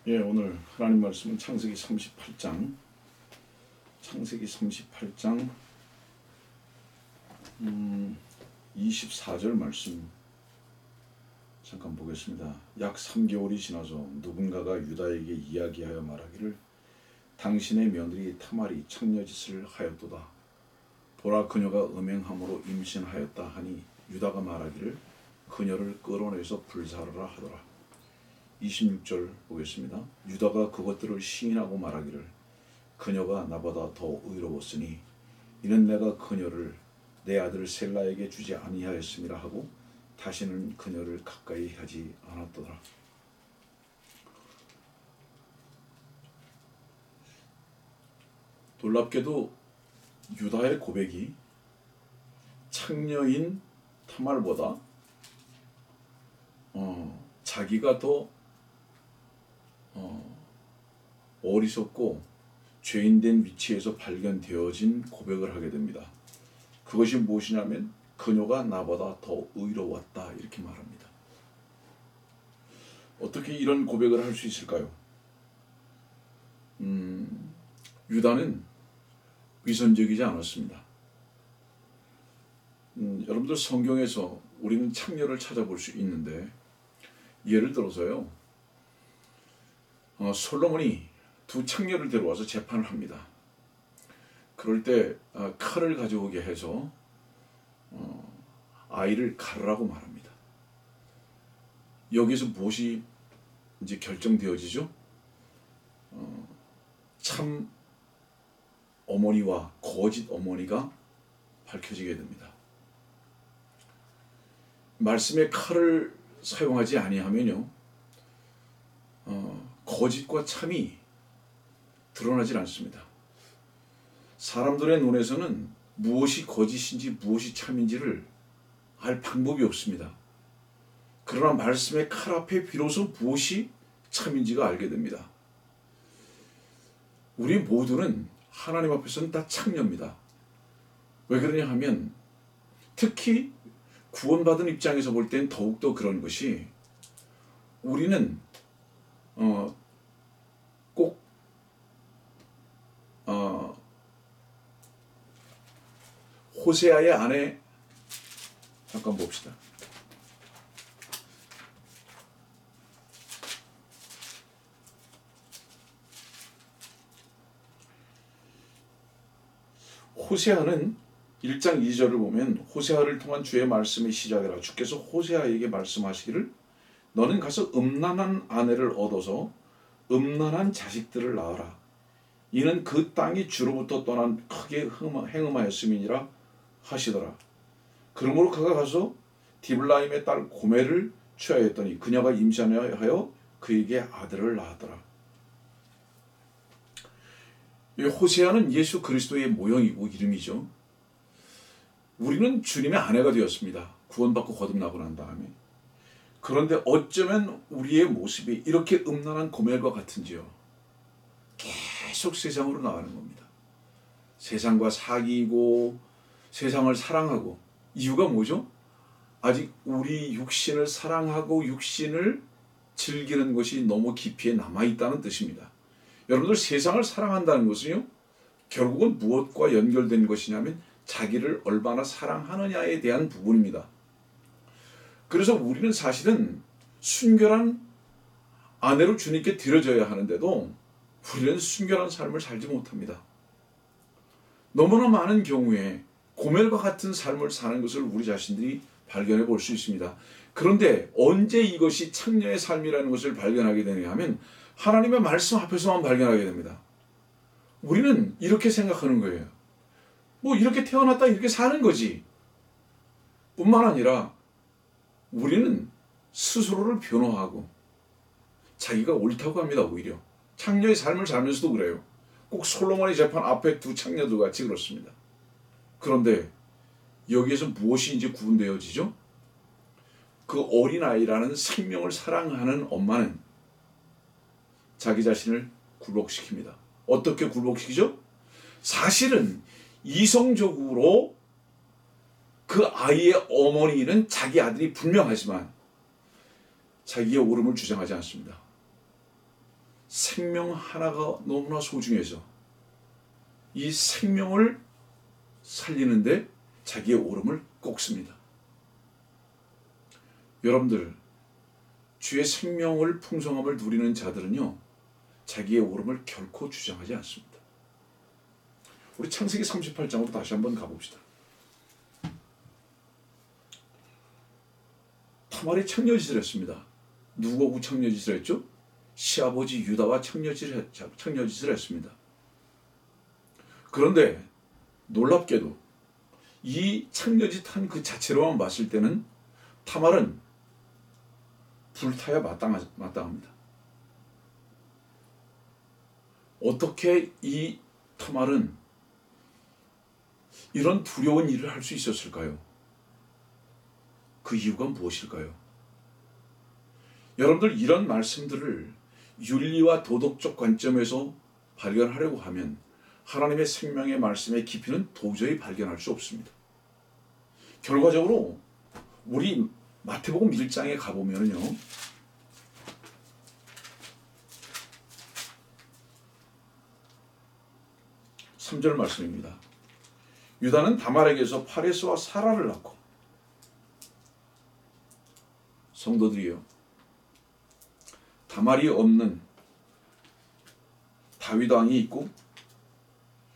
예, 오늘 하나님 말씀은 창세기 38장 24절 말씀 잠깐 보겠습니다. 약 3개월이 지나서 누군가가 유다에게 이야기하여 말하기를 당신의 며느리 타말이 창녀짓을 하였도다. 보라, 그녀가 음행함으로 임신하였다 하니 유다가 말하기를 그녀를 끌어내서 불사르라 하더라. 26절 보겠습니다. 유다가 그것들을 시인하고 말하기를 그녀가 나보다 더 의로웠으니 이는 내가 그녀를 내 아들 셀라에게 주지 아니하였음이라 하고 다시는 그녀를 가까이 하지 않았더라. 놀랍게도 유다의 고백이 창녀인 타말보다 자기가 더 어리석고 죄인된 위치에서 발견되어진 고백을 하게 됩니다. 그것이 무엇이냐면 그녀가 나보다 더 의로웠다 이렇게 말합니다. 어떻게 이런 고백을 할 수 있을까요? 유다는 위선적이지 않았습니다. 여러분들 성경에서 우리는 창녀를 찾아볼 수 있는데 예를 들어서요. 솔로몬이 두 창녀를 데려와서 재판을 합니다. 그럴 때 칼을 가져오게 해서 아이를 가르라고 말합니다. 여기서 무엇이 이제 결정되어지죠? 참 어머니와 거짓 어머니가 밝혀지게 됩니다. 말씀의 칼을 사용하지 아니하면요, 거짓과 참이 드러나질 않습니다. 사람들의 눈에서는 무엇이 거짓인지 무엇이 참인지를 알 방법이 없습니다. 그러나 말씀의 칼 앞에 비로소 무엇이 참인지가 알게 됩니다. 우리 모두는 하나님 앞에서는 다 창녀입니다. 왜 그러냐 하면 특히 구원받은 입장에서 볼 땐 더욱더 그런 것이 우리는 꼭 호세아의 아내 잠깐 봅시다. 호세아는 1장 2절을 보면 호세아를 통한 주의 말씀이 시작이라 주께서 호세아에게 말씀하시기를 너는 가서 음란한 아내를 얻어서 음란한 자식들을 낳아라. 이는 그 땅이 주로부터 떠난 크게 행음하였음이니라 하시더라. 그러므로 그가 가서 디블라임의 딸 고멜을 취하였더니 그녀가 임신하여 그에게 아들을 낳았더라. 호세아는 예수 그리스도의 모형이고 이름이죠. 우리는 주님의 아내가 되었습니다. 구원받고 거듭나고 난 다음에. 그런데 어쩌면 우리의 모습이 이렇게 음란한 고멜과 같은지요. 계속 세상으로 나가는 겁니다. 세상과 사귀고 세상을 사랑하고. 이유가 뭐죠? 아직 우리 육신을 사랑하고 육신을 즐기는 것이 너무 깊이에 남아있다는 뜻입니다. 여러분들 세상을 사랑한다는 것은요, 결국은 무엇과 연결된 것이냐면 자기를 얼마나 사랑하느냐에 대한 부분입니다. 그래서 우리는 사실은 순결한 아내로 주님께 드려져야 하는데도 우리는 순결한 삶을 살지 못합니다. 너무나 많은 경우에 고멜과 같은 삶을 사는 것을 우리 자신들이 발견해 볼 수 있습니다. 그런데 언제 이것이 창녀의 삶이라는 것을 발견하게 되느냐 하면 하나님의 말씀 앞에서만 발견하게 됩니다. 우리는 이렇게 생각하는 거예요. 뭐 이렇게 태어났다 이렇게 사는 거지. 뿐만 아니라 우리는 스스로를 변호하고 자기가 옳다고 합니다. 오히려 창녀의 삶을 살면서도 그래요. 꼭 솔로몬의 재판 앞에 두 창녀들 같이 그렇습니다. 그런데 여기에서 무엇이 이제 구분되어지죠? 그 어린아이라는 생명을 사랑하는 엄마는 자기 자신을 굴복시킵니다. 어떻게 굴복시키죠? 사실은 이성적으로 그 아이의 어머니는 자기 아들이 분명하지만 자기의 옳음을 주장하지 않습니다. 생명 하나가 너무나 소중해서 이 생명을 살리는데 자기의 오름을 꺾습니다. 여러분들, 주의 생명을 풍성함을 누리는 자들은요, 자기의 오름을 결코 주장하지 않습니다. 우리 창세기 38장으로 다시 한번 가봅시다. 타말이 창녀짓을 했습니다. 누구하고 창녀짓을 했죠? 시아버지 유다와 창녀짓을 했습니다. 그런데 놀랍게도 이 창녀짓한 그 자체로만 봤을 때는 타말은 불타야 마땅합니다. 어떻게 이 타말은 이런 두려운 일을 할 수 있었을까요? 그 이유가 무엇일까요? 여러분들, 이런 말씀들을 윤리와 도덕적 관점에서 발견하려고 하면 하나님의 생명의 말씀의 깊이는 도저히 발견할 수 없습니다. 결과적으로 우리 마태복음 1장에 가보면요, 3절 말씀입니다. 유다는 다말에게서 파레스와 사라를 낳고, 성도들이요, 다말이 없는 다윗 왕이 있고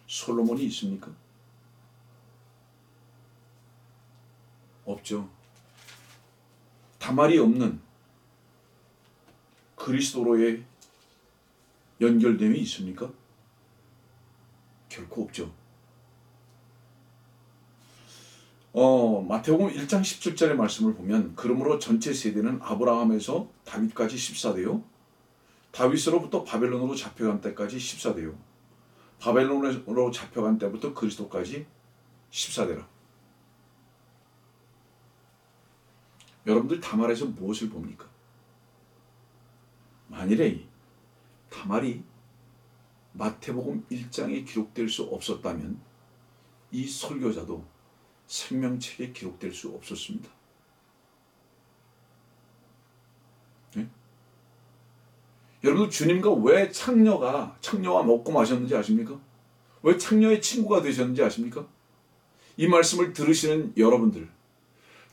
솔로몬이 있습니까? 없죠. 다말이 없는 그리스도로의 연결됨이 있습니까? 결코 없죠. 마태복음 1장 17절의 말씀을 보면, 그러므로 전체 세대는 아브라함에서 다윗까지 14대요, 다윗으로부터 바벨론으로 잡혀간 때까지 14대요, 바벨론으로 잡혀간 때부터 그리스도까지 14대라. 여러분들, 다말에서 무엇을 봅니까? 만일에 다말이 마태복음 1장에 기록될 수 없었다면 이 설교자도 생명책에 기록될 수 없었습니다. 네? 여러분, 주님과 왜 창녀와 먹고 마셨는지 아십니까? 왜 창녀의 친구가 되셨는지 아십니까? 이 말씀을 들으시는 여러분들,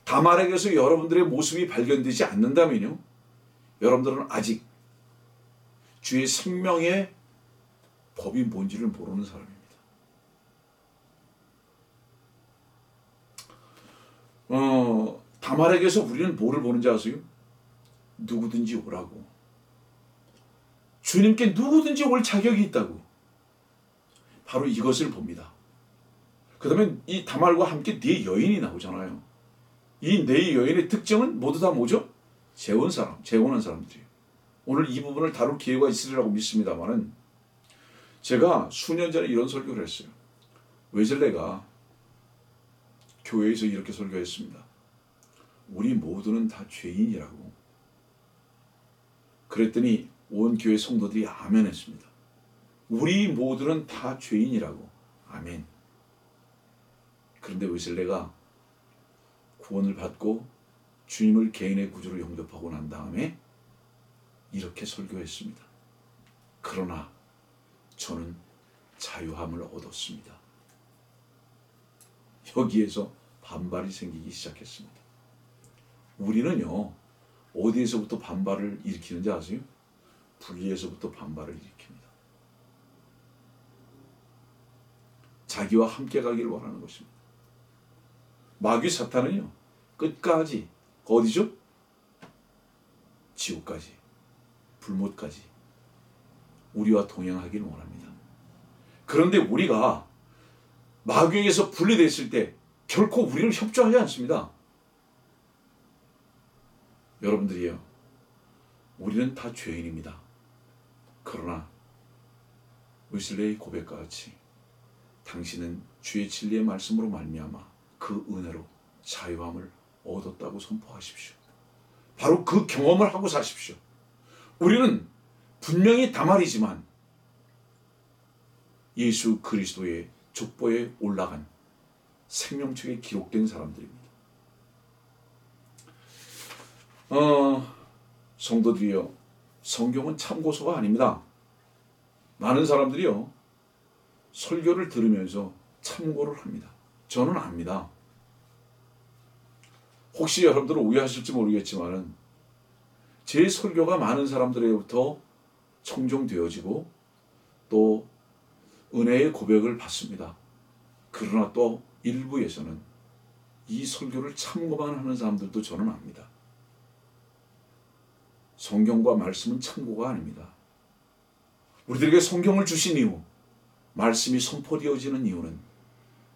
다말에게서 여러분들의 모습이 발견되지 않는다면요, 여러분들은 아직 주의 생명의 법이 뭔지를 모르는 사람입니다. 다말에게서 우리는 뭐를 보는지 아세요? 누구든지 오라고. 주님께 누구든지 올 자격이 있다고. 바로 이것을 봅니다. 그 다음에 이 다말과 함께 네 여인이 나오잖아요. 이 네 여인의 특징은 모두 다 뭐죠? 재혼한 사람들이에요. 오늘 이 부분을 다룰 기회가 있으리라고 믿습니다만은, 제가 수년 전에 이런 설교를 했어요. 웨슬레가 교회에서 이렇게 설교했습니다. 우리 모두는 다 죄인이라고. 그랬더니 온 교회 성도들이 아멘 했습니다. 우리 모두는 다 죄인이라고. 아멘. 그런데 웨슬레가 구원을 받고 주님을 개인의 구주로 영접하고 난 다음에 이렇게 설교했습니다. 그러나 저는 자유함을 얻었습니다. 여기에서 반발이 생기기 시작했습니다. 우리는요, 어디에서부터 반발을 일으키는지 아세요? 분리에서부터 반발을 일으킵니다. 자기와 함께 가기를 원하는 것입니다. 마귀 사탄은요, 끝까지 어디죠? 지옥까지, 불못까지 우리와 동행하기를 원합니다. 그런데 우리가 마귀에게서 분리됐을 때 결코 우리를 협조하지 않습니다. 여러분들이요, 우리는 다 죄인입니다. 그러나 웨슬레의 고백과 같이 당신은 주의 진리의 말씀으로 말미암아 그 은혜로 자유함을 얻었다고 선포하십시오. 바로 그 경험을 하고 사십시오. 우리는 분명히 다말이지만 예수 그리스도의 족보에 올라간 생명책에 기록된 사람들입니다. 성도들이요, 성경은 참고서가 아닙니다. 많은 사람들이요, 설교를 들으면서 참고를 합니다. 저는 압니다. 혹시 여러분들은 오해하실지 모르겠지만은 제 설교가 많은 사람들로부터 청종되어지고 또 은혜의 고백을 받습니다. 그러나 또 일부에서는 이 설교를 참고만 하는 사람들도 저는 압니다. 성경과 말씀은 참고가 아닙니다. 우리들에게 성경을 주신 이유, 말씀이 선포되어지는 이유는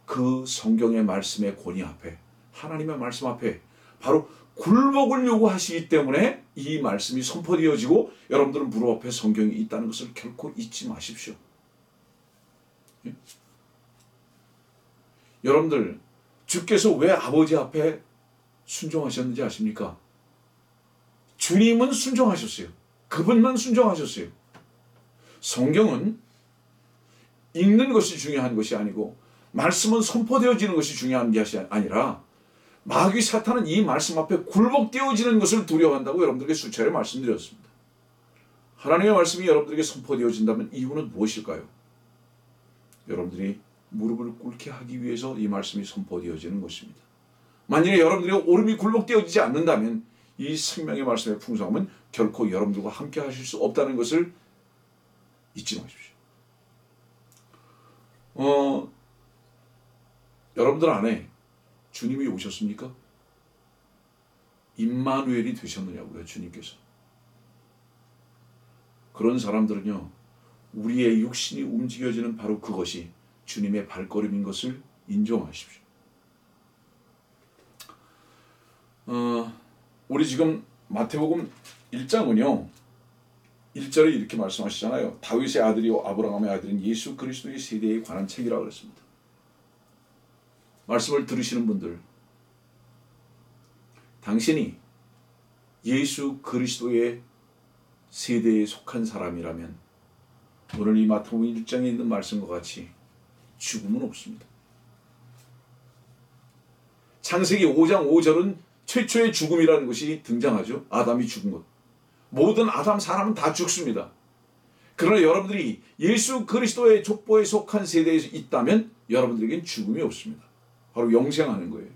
그 성경의 말씀의 권위 앞에, 하나님의 말씀 앞에 바로 굴복을 요구하시기 때문에 이 말씀이 선포되어지고 여러분들은 무릎 앞에 성경이 있다는 것을 결코 잊지 마십시오. 예? 여러분들, 주께서 왜 아버지 앞에 순종하셨는지 아십니까? 주님은 순종하셨어요. 그분만 순종하셨어요. 성경은 읽는 것이 중요한 것이 아니고 말씀은 선포되어지는 것이 중요한 것이 아니라 마귀 사탄은 이 말씀 앞에 굴복되어지는 것을 두려워한다고 여러분들에게 수차례 말씀드렸습니다. 하나님의 말씀이 여러분들에게 선포되어진다면 이유는 무엇일까요? 여러분들이 무릎을 꿇게 하기 위해서 이 말씀이 선포되어지는 것입니다. 만약에 여러분들이 오름이 굴복되어지지 않는다면 이 생명의 말씀의 풍성함은 결코 여러분들과 함께 하실 수 없다는 것을 잊지 마십시오. 여러분들 안에 주님이 오셨습니까? 임마누엘이 되셨느냐고요, 주님께서. 그런 사람들은요, 우리의 육신이 움직여지는 바로 그것이 주님의 발걸음인 것을 인정하십시오. 우리 지금 마태복음 1장은요, 1절에 이렇게 말씀하시잖아요. 다윗의 아들이요 아브라함의 아들인 예수 그리스도의 세대에 관한 책이라고 그랬습니다. 말씀을 들으시는 분들, 당신이 예수 그리스도의 세대에 속한 사람이라면 오늘 이 마태복음 1장에 있는 말씀과 같이 죽음은 없습니다. 창세기 5장 5절은 최초의 죽음이라는 것이 등장하죠. 아담이 죽은 것. 모든 아담 사람은 다 죽습니다. 그러나 여러분들이 예수 그리스도의 족보에 속한 세대에 있다면 여러분들에겐 죽음이 없습니다. 바로 영생하는 거예요.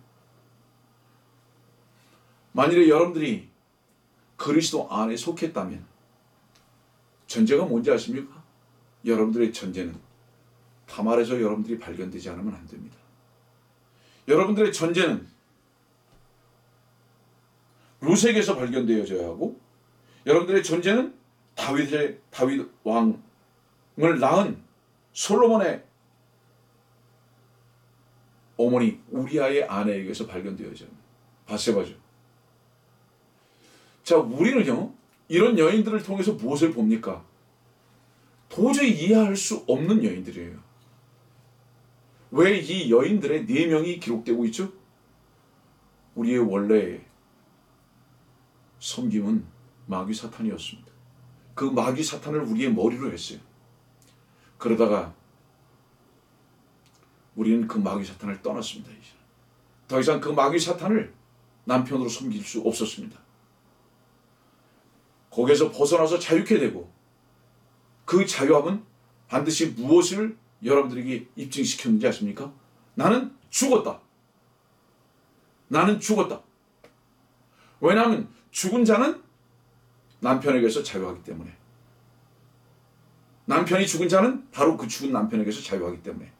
만일에 여러분들이 그리스도 안에 속했다면 전제가 뭔지 아십니까? 여러분들의 전제는 다말에서 여러분들이 발견되지 않으면 안 됩니다. 여러분들의 전제는 루색에서 발견되어져야 하고 여러분들의 전제는 다윗 왕을 낳은 솔로몬의 어머니 우리아의 아내에게서 발견되어져야 합니다. 바세바죠. 자, 우리는요, 이런 여인들을 통해서 무엇을 봅니까? 도저히 이해할 수 없는 여인들이에요. 왜 이 여인들의 4명이 기록되고 있죠? 우리의 원래 섬김은 마귀 사탄이었습니다. 그 마귀 사탄을 우리의 머리로 했어요. 그러다가 우리는 그 마귀 사탄을 떠났습니다. 이제 더 이상 그 마귀 사탄을 남편으로 섬길 수 없었습니다. 거기에서 벗어나서 자유케 되고 그 자유함은 반드시 무엇을 여러분들에게 입증시켰는지 아십니까? 나는 죽었다. 나는 죽었다. 왜냐하면 죽은 자는 남편에게서 자유하기 때문에. 남편이 죽은 자는 바로 그 죽은 남편에게서 자유하기 때문에.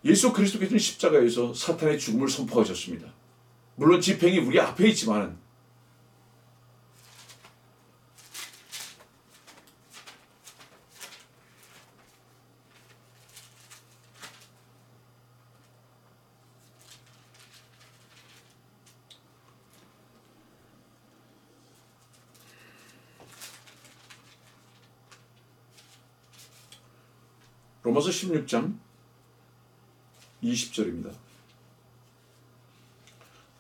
예수 그리스도께서는 십자가에서 사탄의 죽음을 선포하셨습니다. 물론 집행이 우리 앞에 있지만 로마서 16장 20절입니다.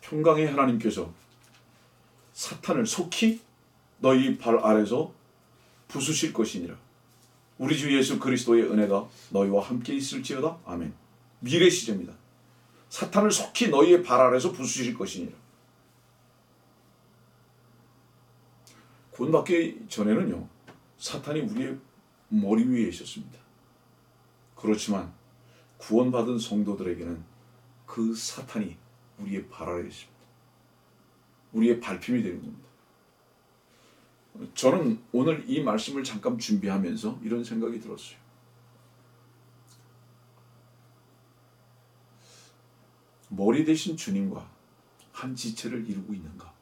평강의 하나님께서 사탄을 속히 너희 발 아래서 부수실 것이니라. 우리 주 예수 그리스도의 은혜가 너희와 함께 있을지어다. 아멘. 미래 시제입니다. 사탄을 속히 너희의 발 아래서 부수실 것이니라. 구원받기 전에는요, 사탄이 우리의 머리 위에 있었습니다. 그렇지만 구원받은 성도들에게는 그 사탄이 우리의 발 아래에 있습니다. 우리의 발품이 되는 겁니다. 저는 오늘 이 말씀을 잠깐 준비하면서 이런 생각이 들었어요. 머리 대신 주님과 한 지체를 이루고 있는가?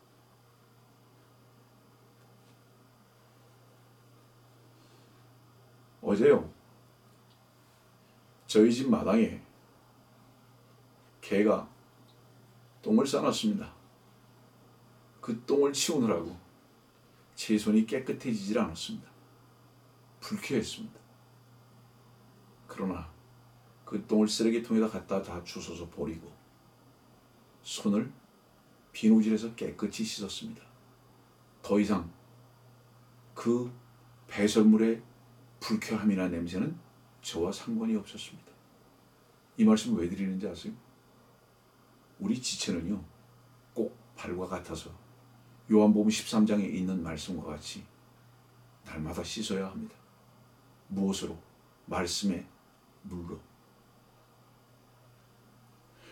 어제요, 저희 집 마당에 개가 똥을 싸놨습니다. 그 똥을 치우느라고 제 손이 깨끗해지질 않았습니다. 불쾌했습니다. 그러나 그 똥을 쓰레기통에다 갖다 다 주워서 버리고 손을 비누질해서 깨끗이 씻었습니다. 더 이상 그 배설물의 불쾌함이나 냄새는 저와 상관이 없었습니다. 이 말씀을 왜 드리는지 아세요? 우리 지체는요, 꼭 발과 같아서 요한복음 13장에 있는 말씀과 같이 날마다 씻어야 합니다. 무엇으로? 말씀의 물로.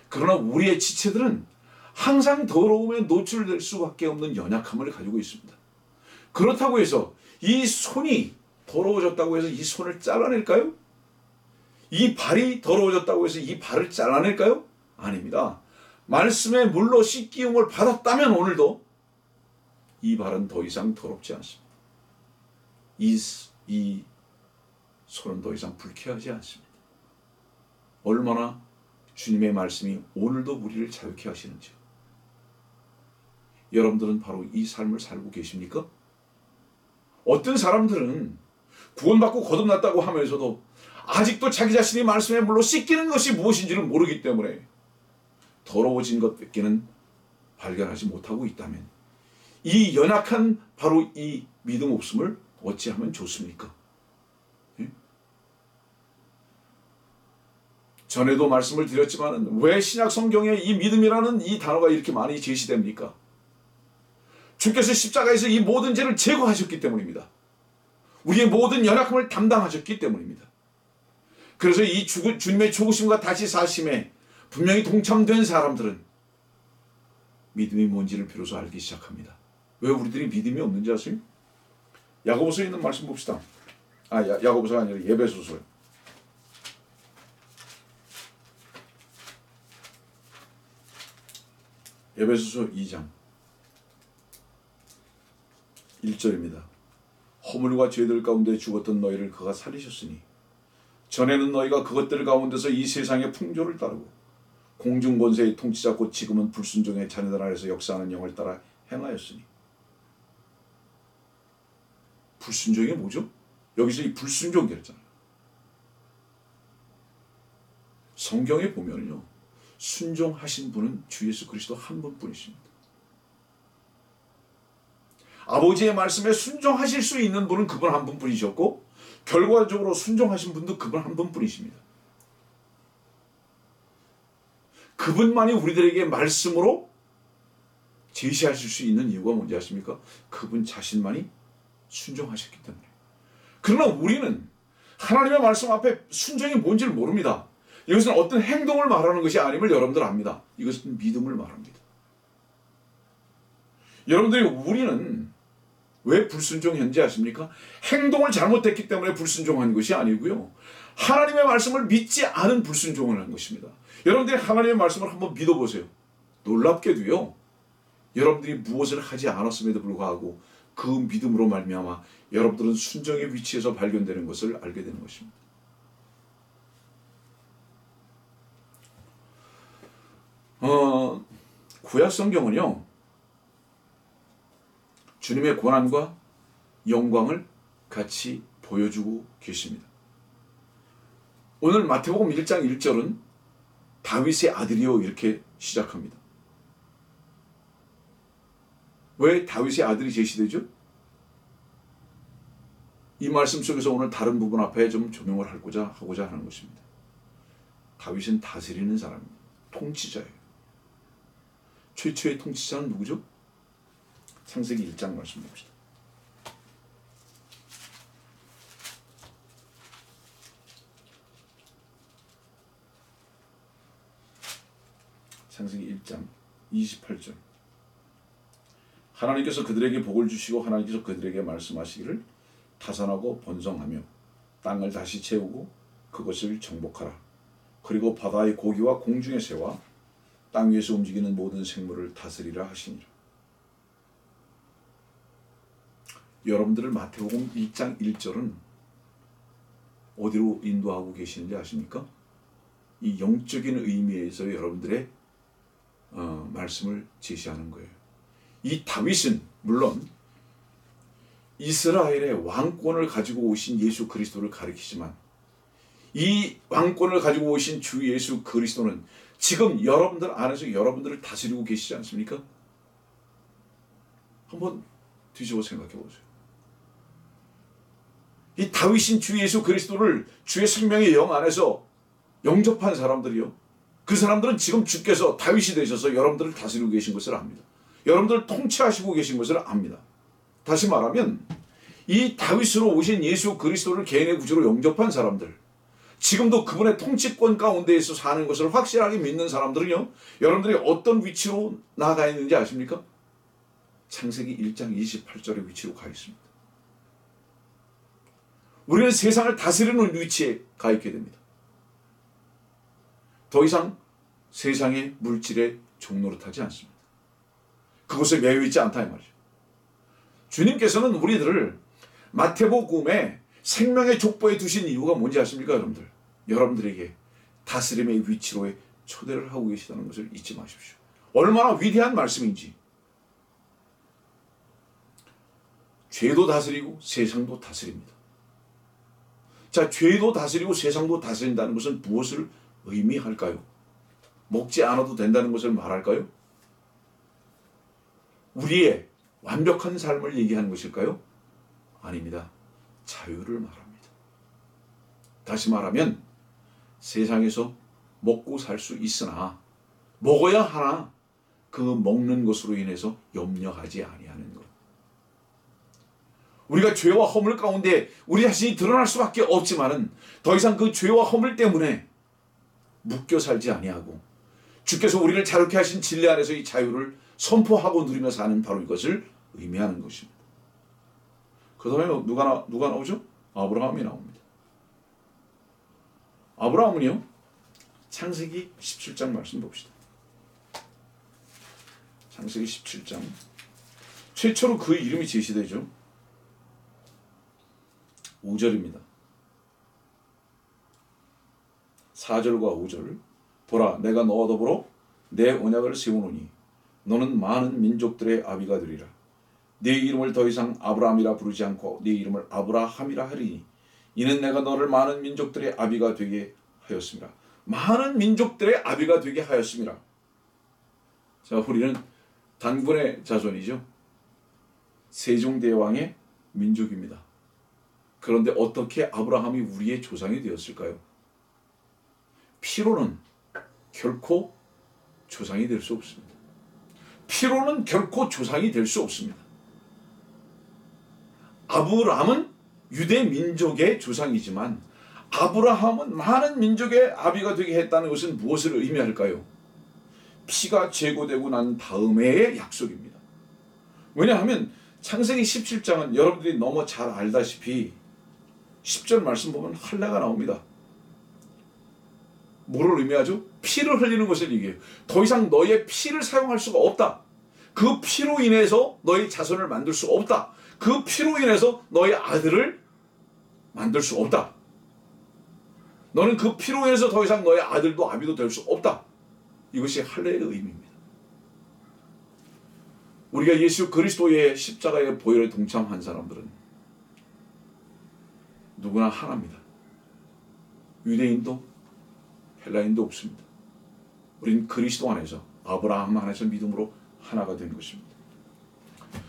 그러나 우리의 지체들은 항상 더러움에 노출될 수밖에 없는 연약함을 가지고 있습니다. 그렇다고 해서 이 손이 더러워졌다고 해서 이 손을 잘라낼까요? 이 발이 더러워졌다고 해서 이 발을 잘라낼까요? 아닙니다. 말씀의 물로 씻기움을 받았다면 오늘도 이 발은 더 이상 더럽지 않습니다. 이 손은 더 이상 불쾌하지 않습니다. 얼마나 주님의 말씀이 오늘도 우리를 자유케 하시는지요. 여러분들은 바로 이 삶을 살고 계십니까? 어떤 사람들은 구원받고 거듭났다고 하면서도 아직도 자기 자신이 말씀의 물로 씻기는 것이 무엇인지를 모르기 때문에 더러워진 것밖에는 발견하지 못하고 있다면 이 연약한 바로 이 믿음 없음을 어찌하면 좋습니까? 예? 전에도 말씀을 드렸지만 왜 신약 성경에 이 믿음이라는 이 단어가 이렇게 많이 제시됩니까? 주께서 십자가에서 이 모든 죄를 제거하셨기 때문입니다. 우리의 모든 연약함을 담당하셨기 때문입니다. 그래서 이 주님의 죽으심과 다시 사심에 분명히 동참된 사람들은 믿음이 뭔지를 비로소 알기 시작합니다. 왜 우리들이 믿음이 없는지 아세요? 야고보서에 있는 말씀 봅시다. 야고보서가 아니라 에베소서요. 에베소서 2장 1절입니다. 허물과 죄들 가운데 죽었던 너희를 그가 살리셨으니 전에는 너희가 그것들 가운데서 이 세상의 풍조를 따르고 공중 권세의 통치자 곧 지금은 불순종의 자녀들 안에서 역사하는 영을 따라 행하였으니. 불순종이 뭐죠? 여기서 이 불순종 그랬잖아요. 성경에 보면요, 순종하신 분은 주 예수 그리스도 한 분뿐이십니다. 아버지의 말씀에 순종하실 수 있는 분은 그분 한 분뿐이셨고 결과적으로 순종하신 분도 그분 한 분뿐이십니다. 그분만이 우리들에게 말씀으로 제시하실 수 있는 이유가 뭔지 아십니까? 그분 자신만이 순종하셨기 때문에. 그러나 우리는 하나님의 말씀 앞에 순종이 뭔지를 모릅니다. 이것은 어떤 행동을 말하는 것이 아님을 여러분들 압니다. 이것은 믿음을 말합니다. 여러분들이 우리는 왜 불순종했는지 아십니까? 행동을 잘못했기 때문에 불순종한 것이 아니고요. 하나님의 말씀을 믿지 않은 불순종을 한 것입니다. 여러분들이 하나님의 말씀을 한번 믿어보세요. 놀랍게도요, 여러분들이 무엇을 하지 않았음에도 불구하고 그 믿음으로 말미암아 여러분들은 순종의 위치에서 발견되는 것을 알게 되는 것입니다. 구약 성경은요, 주님의 고난과 영광을 같이 보여주고 계십니다. 오늘 마태복음 1장 1절은 다윗의 아들이요 이렇게 시작합니다. 왜 다윗의 아들이 제시되죠? 이 말씀 속에서 오늘 다른 부분 앞에 좀 조명을 하고자 하는 것입니다. 다윗은 다스리는 사람입니다. 통치자예요. 최초의 통치자는 누구죠? 창세기 1장 말씀 봅시다. 창세기 1장 28절. 하나님께서 그들에게 복을 주시고 하나님께서 그들에게 말씀하시기를 타산하고 번성하며 땅을 다시 채우고 그것을 정복하라. 그리고 바다의 고기와 공중의 새와 땅 위에서 움직이는 모든 생물을 다스리라 하시니라. 여러분들을 마태복음 1장 1절은 어디로 인도하고 계시는지 아십니까? 이 영적인 의미에서 여러분들의 말씀을 제시하는 거예요. 이 다윗은 물론 이스라엘의 왕권을 가지고 오신 예수 그리스도를 가리키지만 이 왕권을 가지고 오신 주 예수 그리스도는 지금 여러분들 안에서 여러분들을 다스리고 계시지 않습니까? 한번 뒤집어 생각해 보세요. 이 다윗인 주 예수 그리스도를 주의 생명의 영 안에서 영접한 사람들이요. 그 사람들은 지금 주께서 다윗이 되셔서 여러분들을 다스리고 계신 것을 압니다. 여러분들을 통치하시고 계신 것을 압니다. 다시 말하면 이 다윗으로 오신 예수 그리스도를 개인의 구주로 영접한 사람들, 지금도 그분의 통치권 가운데에서 사는 것을 확실하게 믿는 사람들은요, 여러분들이 어떤 위치로 나아가 있는지 아십니까? 창세기 1장 28절의 위치로 가 있습니다. 우리는 세상을 다스리는 위치에 가 있게 됩니다. 더 이상 세상의 물질의 종노릇하지 않습니다. 그곳에 매여 있지 않다 이 말이죠. 주님께서는 우리들을 마태복음에 생명의 족보에 두신 이유가 뭔지 아십니까, 여러분들? 여러분들에게 다스림의 위치로의 초대를 하고 계시다는 것을 잊지 마십시오. 얼마나 위대한 말씀인지. 죄도 다스리고 세상도 다스립니다. 자, 죄도 다스리고 세상도 다스린다는 것은 무엇을 의미할까요? 먹지 않아도 된다는 것을 말할까요? 우리의 완벽한 삶을 얘기하는 것일까요? 아닙니다. 자유를 말합니다. 다시 말하면 세상에서 먹고 살 수 있으나 먹어야 하나 그 먹는 것으로 인해서 염려하지 아니하는 것. 우리가 죄와 허물 가운데 우리 자신이 드러날 수밖에 없지만은 더 이상 그 죄와 허물 때문에 묶여 살지 아니하고 주께서 우리를 자유케 하신 진리 안에서 이 자유를 선포하고 누리며 사는 바로 이것을 의미하는 것입니다. 그 다음에 누가 나오죠? 아브라함이 나옵니다. 아브라함은요, 창세기 17장 말씀 봅시다. 창세기 17장. 최초로 그 이름이 제시되죠. 5절입니다. 4절과 5절. 보라, 내가 너와 더불어 내 언약을 세우노니 너는 많은 민족들의 아비가 되리라. 네 이름을 더 이상 아브라함이라 부르지 않고 네 이름을 아브라함이라 하리니 이는 내가 너를 많은 민족들의 아비가 되게 하였습니다. 많은 민족들의 아비가 되게 하였습니다. 자, 우리는 단군의 자손이죠. 세종대왕의 민족입니다. 그런데 어떻게 아브라함이 우리의 조상이 되었을까요? 피로는 결코 조상이 될 수 없습니다. 피로는 결코 조상이 될 수 없습니다. 아브라함은 유대 민족의 조상이지만 아브라함은 많은 민족의 아비가 되게 했다는 것은 무엇을 의미할까요? 피가 제거되고 난 다음에의 약속입니다. 왜냐하면 창세기 17장은 여러분들이 너무 잘 알다시피 10절 말씀 보면 할례가 나옵니다. 뭐를 의미하죠? 피를 흘리는 것을 얘기해요. 더 이상 너의 피를 사용할 수가 없다. 그 피로 인해서 너의 자손을 만들 수 없다. 그 피로 인해서 너의 아들을 만들 수 없다. 너는 그 피로 인해서 더 이상 너의 아들도 아비도 될 수 없다. 이것이 할례의 의미입니다. 우리가 예수 그리스도의 십자가의 보혈에 동참한 사람들은 누구나 하나입니다. 유대인도 헬라인도 없습니다. 우린 그리스도 안에서 아브라함 안에서 믿음으로 하나가 된 것입니다.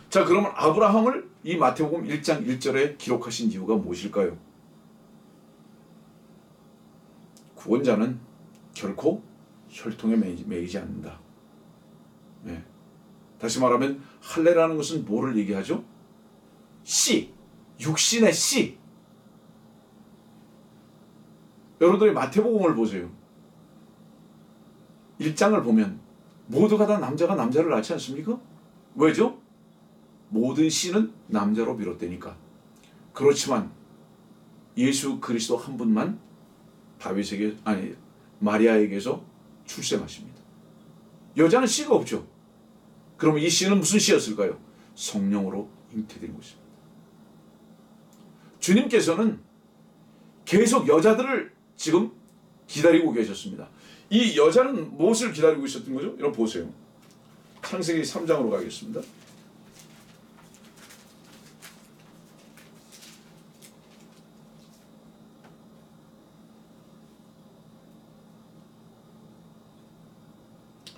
자, 그러면 아브라함을 이 마태복음 1장 1절에 기록하신 이유가 무엇일까요? 구원자는 결코 혈통에 매이지 않는다. 네. 다시 말하면 할례라는 것은 뭐를 얘기하죠? 씨, 육신의 씨. 여러분들이 마태복음을 보세요. 1장을 보면 모두가 다 남자가 남자를 낳지 않습니까? 왜죠? 모든 씨는 남자로 비롯되니까. 그렇지만 예수 그리스도 한 분만 마리아에게서 출생하십니다. 여자는 씨가 없죠. 그러면 이 씨는 무슨 씨였을까요? 성령으로 잉태된 것입니다. 주님께서는 계속 여자들을 지금 기다리고 계셨습니다. 이 여자는 무엇을 기다리고 있었던 거죠? 여러분 보세요. 창세기 3장으로 가겠습니다.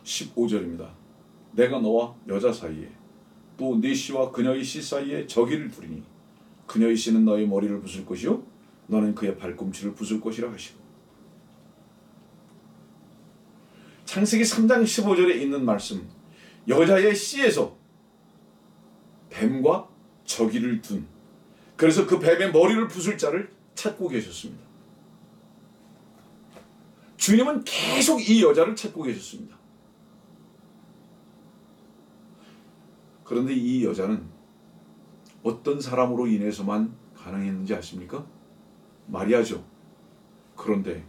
(15절입니다) 내가 너와 여자 사이에 또 네 씨와 그녀의 씨 사이에 적의를 두리니 그녀의 씨는 너의 머리를 부술 것이요 너는 그의 발꿈치를 부술 것이라 하시고. 창세기 3장 15절에 있는 말씀, 여자의 씨에서 뱀과 적의를 둔, 그래서 그 뱀의 머리를 부술 자를 찾고 계셨습니다. 주님은 계속 이 여자를 찾고 계셨습니다. 그런데 이 여자는 어떤 사람으로 인해서만 가능했는지 아십니까? 마리아죠. 그런데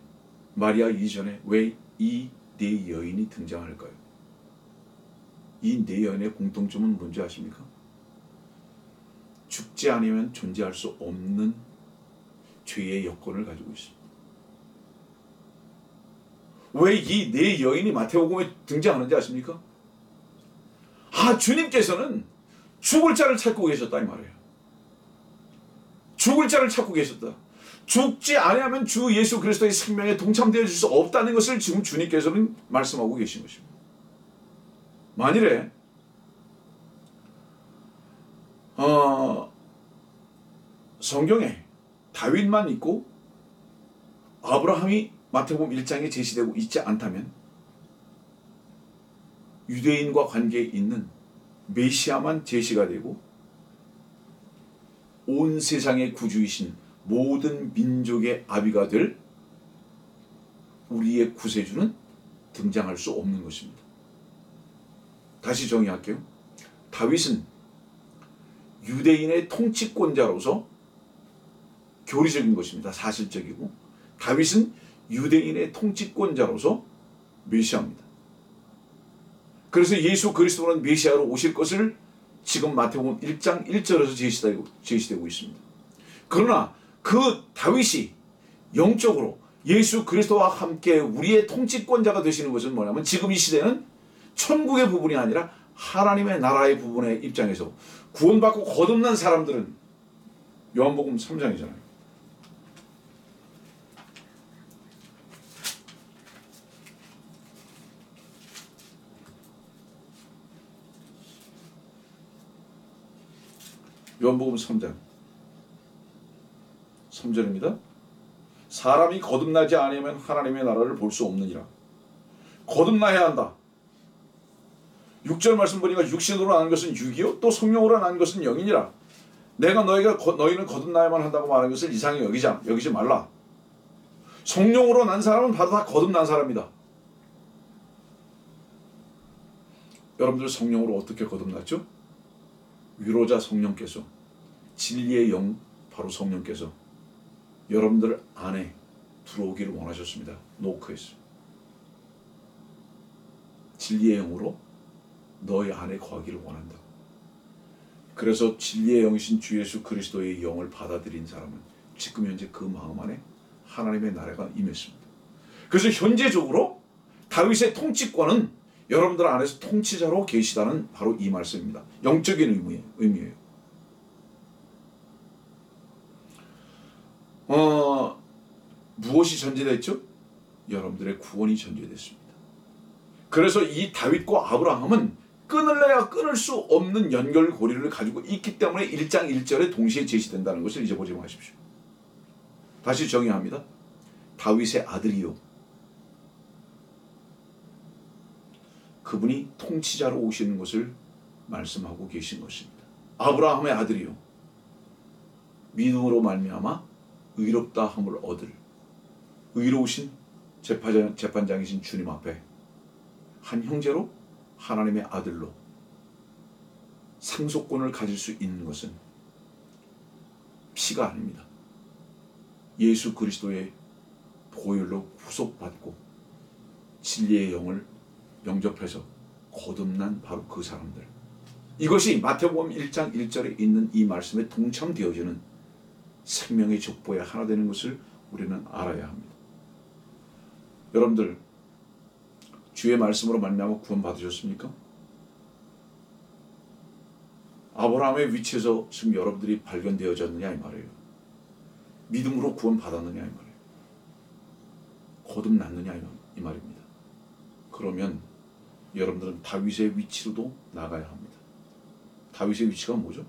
마리아 이전에 왜 이 네 여인이 등장할까요? 이 네 여인의 공통점은 뭔지 아십니까? 죽지 않으면 존재할 수 없는 죄의 여건을 가지고 있습니다. 왜 이 네 여인이 마태복음에 등장하는지 아십니까? 주님께서는 죽을 자를 찾고 계셨다 이 말이에요. 죽을 자를 찾고 계셨다. 죽지 아니하면 주 예수 그리스도의 생명에 동참되어 줄 수 없다는 것을 지금 주님께서는 말씀하고 계신 것입니다. 만일에 성경에 다윗만 있고 아브라함이 마태복음 1장에 제시되고 있지 않다면 유대인과 관계에 있는 메시아만 제시가 되고 온 세상의 구주이신 모든 민족의 아비가 될 우리의 구세주는 등장할 수 없는 것입니다. 다시 정의할게요. 다윗은 유대인의 통치권자로서 교리적인 것입니다. 사실적이고 다윗은 유대인의 통치권자로서 메시아입니다. 그래서 예수 그리스도는 메시아로 오실 것을 지금 마태복음 1장 1절에서 제시되고 있습니다. 그러나 그 다윗이 영적으로 예수 그리스도와 함께 우리의 통치권자가 되시는 것은 뭐냐면 지금 이 시대는 천국의 부분이 아니라 하나님의 나라의 부분의 입장에서 구원받고 거듭난 사람들은 요한복음 3장이잖아요. 요한복음 3장 3절입니다. 사람이 거듭나지 않으면 하나님의 나라를 볼 수 없느니라. 거듭나야 한다. 6절 말씀 보니까 육신으로 나는 것은 육이요 또 성령으로 나는 것은 영이니라. 내가 너희는 거듭나야만 한다고 말하는 것을 이상히 여기지 말라. 성령으로 난 사람은 바로 다 거듭난 사람이다. 여러분들 성령으로 어떻게 거듭났죠? 위로자 성령께서, 진리의 영 바로 성령께서 여러분들 안에 들어오기를 원하셨습니다. 노크했어요. 진리의 영으로 너희 안에 거하기를 원한다. 그래서 진리의 영이신 주 예수 그리스도의 영을 받아들인 사람은 지금 현재 그 마음 안에 하나님의 나라가 임했습니다. 그래서 현재적으로 다윗의 통치권은 여러분들 안에서 통치자로 계시다는 바로 이 말씀입니다. 영적인 의미예요. 무엇이 전제됐죠? 여러분들의 구원이 전제됐습니다. 그래서 이 다윗과 아브라함은 끊을래야 끊을 수 없는 연결고리를 가지고 있기 때문에 1장 1절에 동시에 제시된다는 것을 잊어보지 마십시오. 다시 정의합니다. 다윗의 아들이요. 그분이 통치자로 오시는 것을 말씀하고 계신 것입니다. 아브라함의 아들이요. 믿음으로 말미암아 의롭다 함을 얻을 의로우신 재판장이신 주님 앞에 한 형제로 하나님의 아들로 상속권을 가질 수 있는 것은 피가 아닙니다. 예수 그리스도의 보혈로 구속받고 진리의 영을 영접해서 거듭난 바로 그 사람들. 이것이 마태복음 1장 1절에 있는 이 말씀에 동참되어지는 생명의 족보에 하나 되는 것을 우리는 알아야 합니다. 여러분들 주의 말씀으로 말미암아 구원 받으셨습니까? 아브라함의 위치에서 지금 여러분들이 발견되어졌느냐 이 말이에요. 믿음으로 구원 받았느냐 이 말이에요. 거듭났느냐 이 말입니다. 그러면 여러분들은 다윗의 위치로도 나가야 합니다. 다윗의 위치가 뭐죠?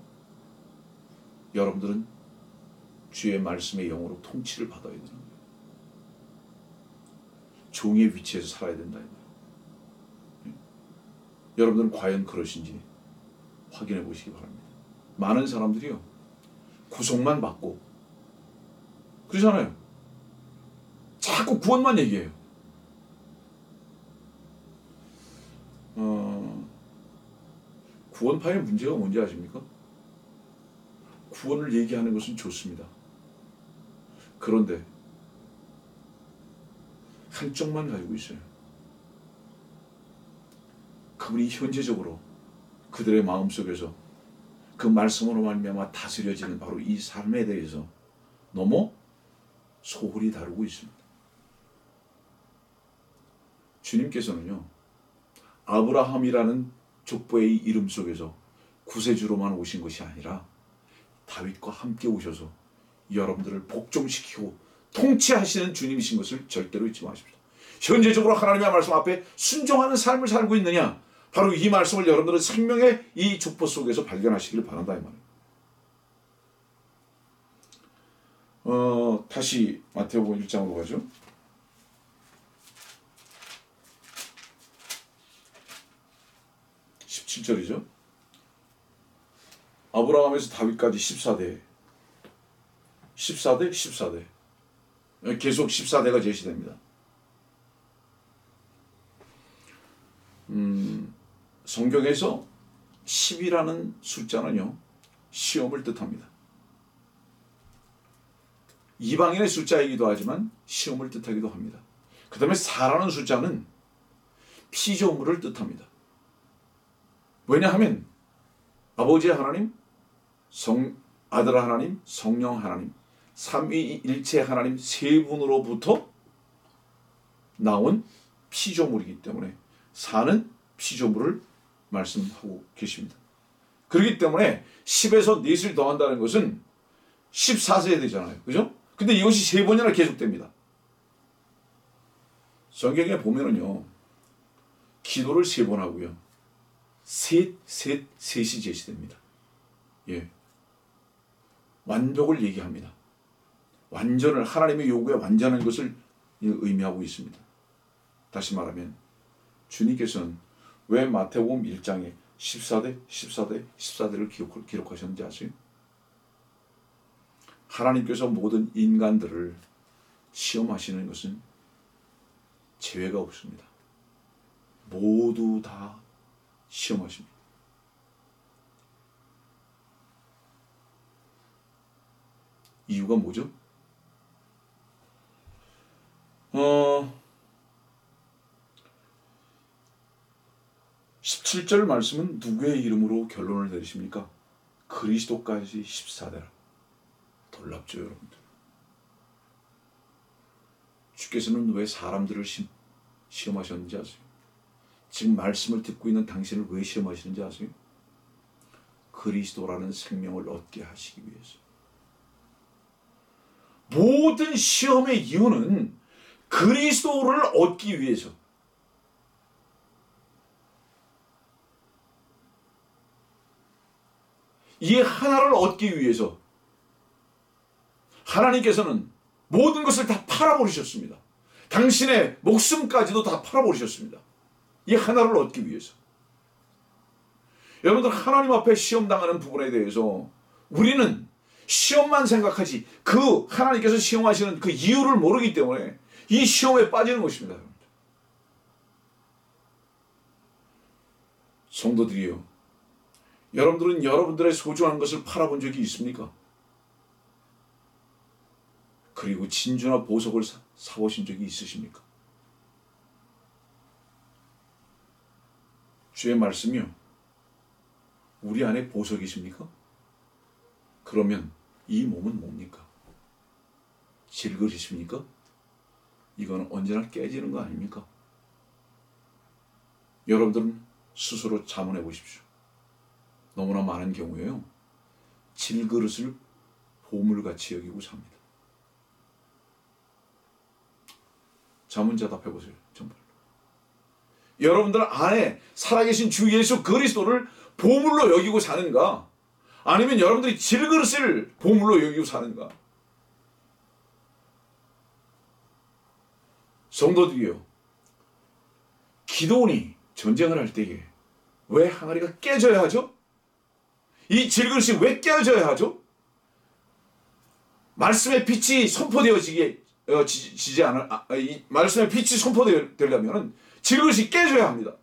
여러분들은 주의 말씀의 영으로 통치를 받아야 되는 거예요. 종의 위치에서 살아야 된다 이 말이에요. 여러분들은 과연 그러신지 확인해 보시기 바랍니다. 많은 사람들이요 구속만 받고 그러잖아요. 자꾸 구원만 얘기해요. 구원파의 문제가 뭔지 아십니까? 구원을 얘기하는 것은 좋습니다. 그런데 한쪽만 가지고 있어요. 그분이 현재적으로 그들의 마음속에서 그 말씀으로 말미암아 다스려지는 바로 이 삶에 대해서 너무 소홀히 다루고 있습니다. 주님께서는요 아브라함이라는 족보의 이름 속에서 구세주로만 오신 것이 아니라 다윗과 함께 오셔서 여러분들을 복종시키고 통치하시는 주님이신 것을 절대로 잊지 마십시오. 현재적으로 하나님의 말씀 앞에 순종하는 삶을 살고 있느냐, 바로 이 말씀을 여러분들은 생명의 이 족보 속에서 발견하시길 바란다 이 말이에요. 다시 마태복음 1장으로 가죠. 17절이죠. 아브라함에서 다윗까지 14대. 계속 14대가 제시됩니다. 성경에서 10이라는 숫자는요 시험을 뜻합니다. 이방인의 숫자이기도 하지만 시험을 뜻하기도 합니다. 그 다음에 4라는 숫자는 피조물을 뜻합니다. 왜냐하면 아버지 하나님, 아들 하나님, 성령 하나님, 삼위일체 하나님 세 분으로부터 나온 피조물이기 때문에 4는 피조물을 말씀하고 계십니다. 그렇기 때문에 10에서 넷을 더한다는 것은 14세대잖아요. 그죠? 근데 이것이 3번이나 계속됩니다. 성경에 보면은요, 기도를 3번 하고요, 셋이 제시됩니다. 예. 완벽을 얘기합니다. 완전을, 하나님의 요구에 완전한 것을 의미하고 있습니다. 다시 말하면, 주님께서는 왜 마태복음 1장에 14대를 기록하셨는지 아세요? 하나님께서 모든 인간들을 시험하시는 것은 제외가 없습니다. 모두 다 시험하십니다. 이유가 뭐죠? 17절 말씀은 누구의 이름으로 결론을 내리십니까? 그리스도까지 14대라. 놀랍죠, 여러분들. 주께서는 왜 사람들을 시험하셨는지 아세요? 지금 말씀을 듣고 있는 당신을 왜 시험하시는지 아세요? 그리스도라는 생명을 얻게 하시기 위해서. 모든 시험의 이유는 그리스도를 얻기 위해서. 이 하나를 얻기 위해서 하나님께서는 모든 것을 다 팔아버리셨습니다. 당신의 목숨까지도 다 팔아버리셨습니다. 이 하나를 얻기 위해서. 여러분들, 하나님 앞에 시험당하는 부분에 대해서 우리는 시험만 생각하지 그 하나님께서 시험하시는 그 이유를 모르기 때문에 이 시험에 빠지는 것입니다. 성도들이요, 여러분들은 여러분들의 소중한 것을 팔아본 적이 있습니까? 그리고 진주나 보석을 사보신 적이 있으십니까? 주의 말씀이요, 우리 안에 보석이십니까? 그러면 이 몸은 뭡니까? 질그릇입니까? 이건 언제나 깨지는 거 아닙니까? 여러분들은 스스로 자문해 보십시오. 너무나 많은 경우에요, 질그릇을 보물같이 여기고 삽니다. 자문자답해 보세요. 정말. 여러분들 안에 살아계신 주 예수 그리스도를 보물로 여기고 사는가? 아니면 여러분들이 질그릇을 보물로 여기고 사는가? 성도들이요, 기도원이 전쟁을 할 때에 왜 항아리가 깨져야 하죠? 이 질그릇이 왜 깨져야 하죠? 말씀의 빛이 선포되어지게 이 말씀의 빛이 선포되려면 질그릇이 깨져야 합니다.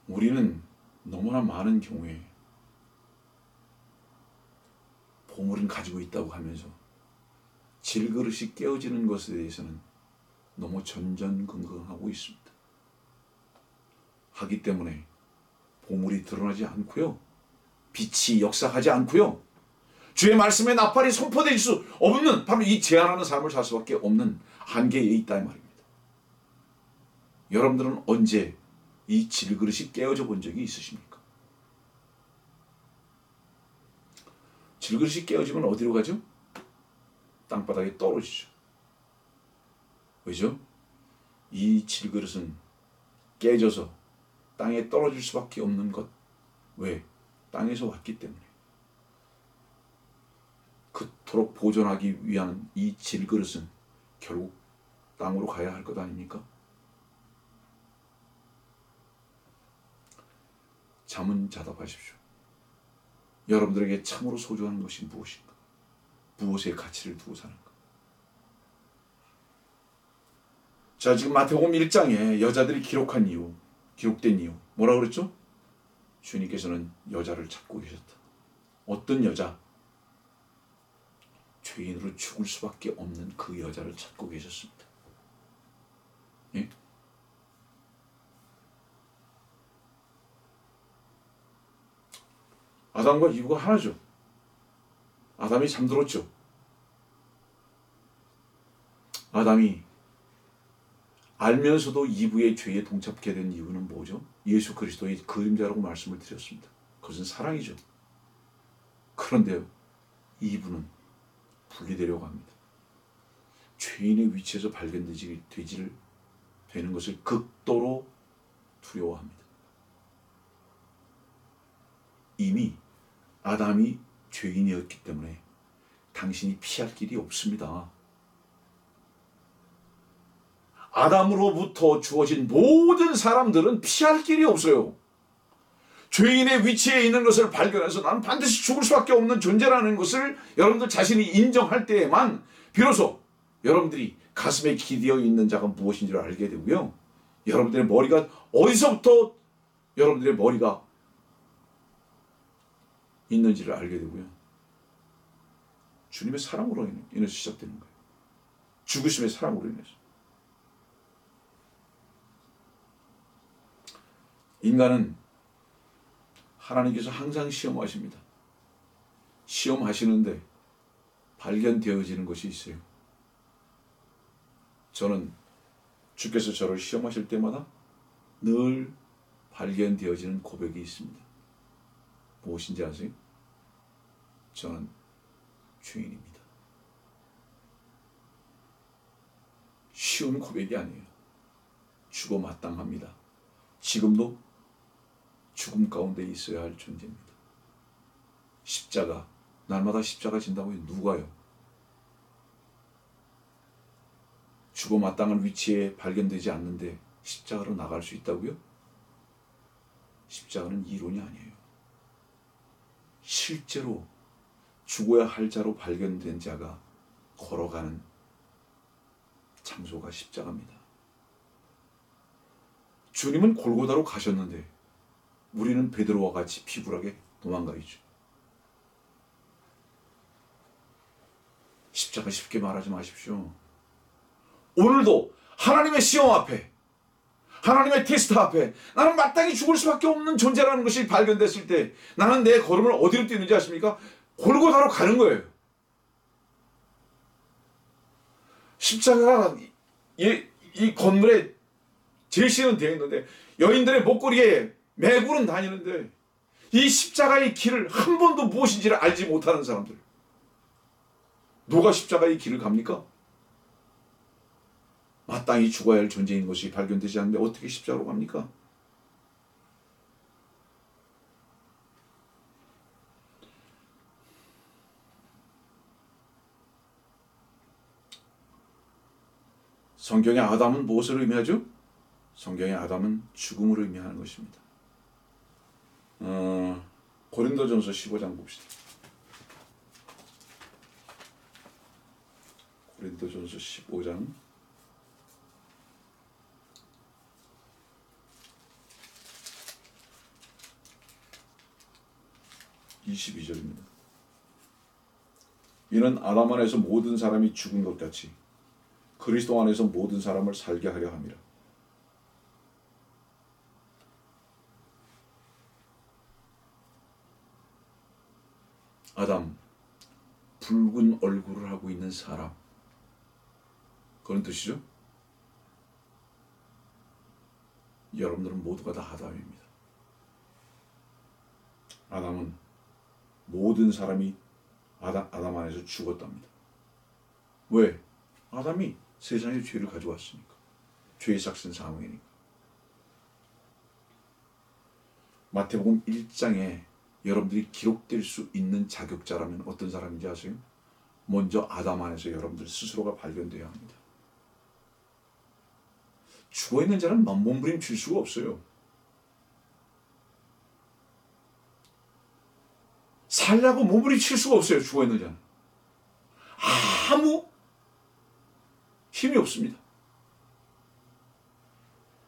우리는 너무나 많은 경우에 보물은 가지고 있다고 하면서 질그릇이 깨어지는 것에 대해서는 너무 전전긍긍하고 있습니다. 하기 때문에 보물이 드러나지 않고요, 빛이 역사하지 않고요, 주의 말씀의 나팔이 선포될 수 없는, 바로 이 제한하는 삶을 살 수밖에 없는 한계에 있다 이 말입니다. 여러분들은 언제 이 질그릇이 깨어져 본 적이 있으십니까? 질그릇이 깨어지면 어디로 가죠? 땅바닥에 떨어지죠. 왜죠? 이 질그릇은 깨져서 땅에 떨어질 수밖에 없는 것. 왜? 땅에서 왔기 때문에. 그토록 보존하기 위한 이 질그릇은 결국 땅으로 가야 할 것 아닙니까? 자문자답하십시오. 여러분들에게 참으로 소중한 것이 무엇인가? 무엇의 가치를 두고 사는가? 자, 지금 마태복음 1장에 여자들이 기록된 이유 뭐라고 그랬죠? 주님께서는 여자를 찾고 계셨다. 어떤 여자? 죄인으로 죽을 수밖에 없는 그 여자를 찾고 계셨습니다. 예? 아담과 이브가 하나죠. 아담이 잠들었죠. 아담이 알면서도 이브의 죄에 동참하게 된 이유는 뭐죠? 예수 그리스도의 그림자라고 말씀을 드렸습니다. 그것은 사랑이죠. 그런데요, 이브는 분리되려고 합니다. 죄인의 위치에서 되는 것을 극도로 두려워합니다. 이미 아담이 죄인이었기 때문에 당신이 피할 길이 없습니다. 아담으로부터 주어진 모든 사람들은 피할 길이 없어요. 죄인의 위치에 있는 것을 발견해서 나는 반드시 죽을 수밖에 없는 존재라는 것을 여러분들 자신이 인정할 때에만 비로소 여러분들이 가슴에 기대어 있는 자가 무엇인지를 알게 되고요, 여러분들의 머리가 어디서부터 여러분들의 머리가 있는지를 알게 되고요, 주님의 사랑으로 인해서 시작되는 거예요. 죽으심의 사랑으로 인해서. 인간은 하나님께서 항상 시험하십니다. 시험하시는데 발견되어지는 것이 있어요. 저는 주께서 저를 시험하실 때마다 늘 발견되어지는 고백이 있습니다. 무엇인지 아세요? 저는 죄인입니다. 쉬운 고백이 아니에요. 죽어 마땅합니다. 지금도 죽음 가운데 있어야 할 존재입니다. 십자가, 날마다 십자가 진다고 해요. 누가요? 죽어 마땅한 위치에 발견되지 않는데 십자가로 나갈 수 있다고요? 십자가는 이론이 아니에요. 실제로 죽어야 할 자로 발견된 자가 걸어가는 장소가 십자가입니다. 주님은 골고다로 가셨는데 우리는 베드로와 같이 피굴하게 도망가 있죠. 십자가 쉽게 말하지 마십시오. 오늘도 하나님의 시험 앞에, 하나님의 테스트 앞에 나는 마땅히 죽을 수밖에 없는 존재라는 것이 발견됐을 때 나는 내 걸음을 어디로 뛰는지 아십니까? 골고다로 가는 거예요. 십자가가 이 건물에 제시는 되어 있는데 여인들의 목걸이에 매구는 다니는데 이 십자가의 길을 한 번도 무엇인지를 알지 못하는 사람들, 누가 십자가의 길을 갑니까? 마땅히 죽어야 할 존재인 것이 발견되지 않는데 어떻게 십자가로 갑니까? 성경의 아담은 무엇을 의미하죠? 성경의 아담은 죽음을 의미하는 것입니다. 고린도전서 15장 봅시다. 고린도전서 15장 22절입니다. 이는 아담 안에서 모든 사람이 죽은 것 같이 그리스도 안에서 모든 사람을 살게 하려 함이라. 아담, 붉은 얼굴을 하고 있는 사람, 그런 뜻이죠. 여러분들은 모두가 다 아담입니다. 아담은 모든 사람이 아담 안에서 죽었답니다. 왜? 아담이 세상에 죄를 가져왔으니까. 죄의 삭슨 사망이니까. 마태복음 1장에 여러분들이 기록될 수 있는 자격자라면 어떤 사람인지 아세요? 먼저 아담 안에서 여러분들 스스로가 발견되어야 합니다. 죽어있는 자는 몸부림칠 수가 없어요. 살려고 몸부림칠 수가 없어요. 죽어있는 자는. 아무 힘이 없습니다.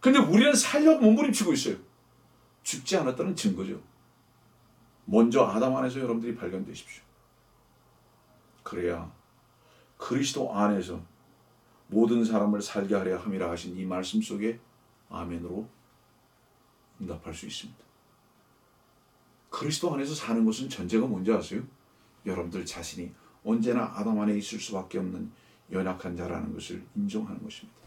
근데 우리는 살려고 몸부림치고 있어요. 죽지 않았다는 증거죠. 먼저 아담 안에서 여러분들이 발견되십시오. 그래야 그리스도 안에서 모든 사람을 살게 하려 함이라 하신 이 말씀 속에 아멘으로 응답할 수 있습니다. 그리스도 안에서 사는 것은 전제가 뭔지 아세요? 여러분들 자신이 언제나 아담 안에 있을 수밖에 없는 연약한 자라는 것을 인정하는 것입니다.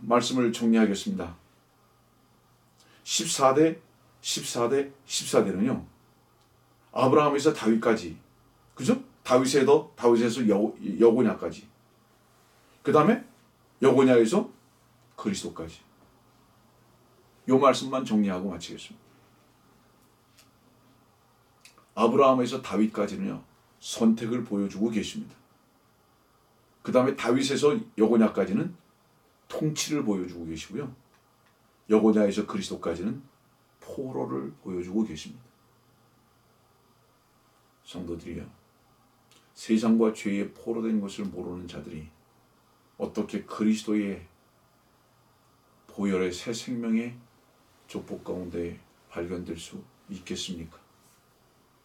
말씀을 정리하겠습니다. 14대는요. 아브라함에서 다윗까지, 그죠? 다윗에서 여고냐까지. 그 다음에 여고냐에서 그리스도까지. 이 말씀만 정리하고 마치겠습니다. 아브라함에서 다윗까지는요. 선택을 보여주고 계십니다. 그 다음에 다윗에서 여고냐까지는 통치를 보여주고 계시고요. 여고냐에서 그리스도까지는 포로를 보여주고 계십니다. 성도들이요, 세상과 죄에 포로된 것을 모르는 자들이 어떻게 그리스도의 보혈의 새 생명의 족보 가운데 발견될 수 있겠습니까?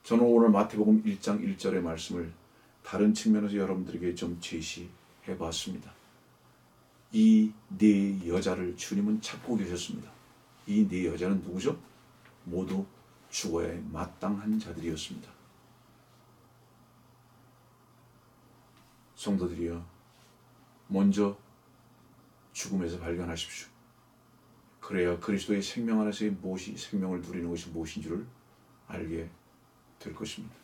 저는 오늘 마태복음 1장 1절의 말씀을 다른 측면에서 여러분들에게 좀 제시해 봤습니다. 이 네 여자를 주님은 찾고 계셨습니다. 이 네 여자는 누구죠? 모두 죽어야 마땅한 자들이었습니다. 성도들이여, 먼저 죽음에서 발견하십시오. 그래야 그리스도의 생명 안에서의 무엇이 생명을 누리는 것이 무엇인 줄을 알게 될 것입니다.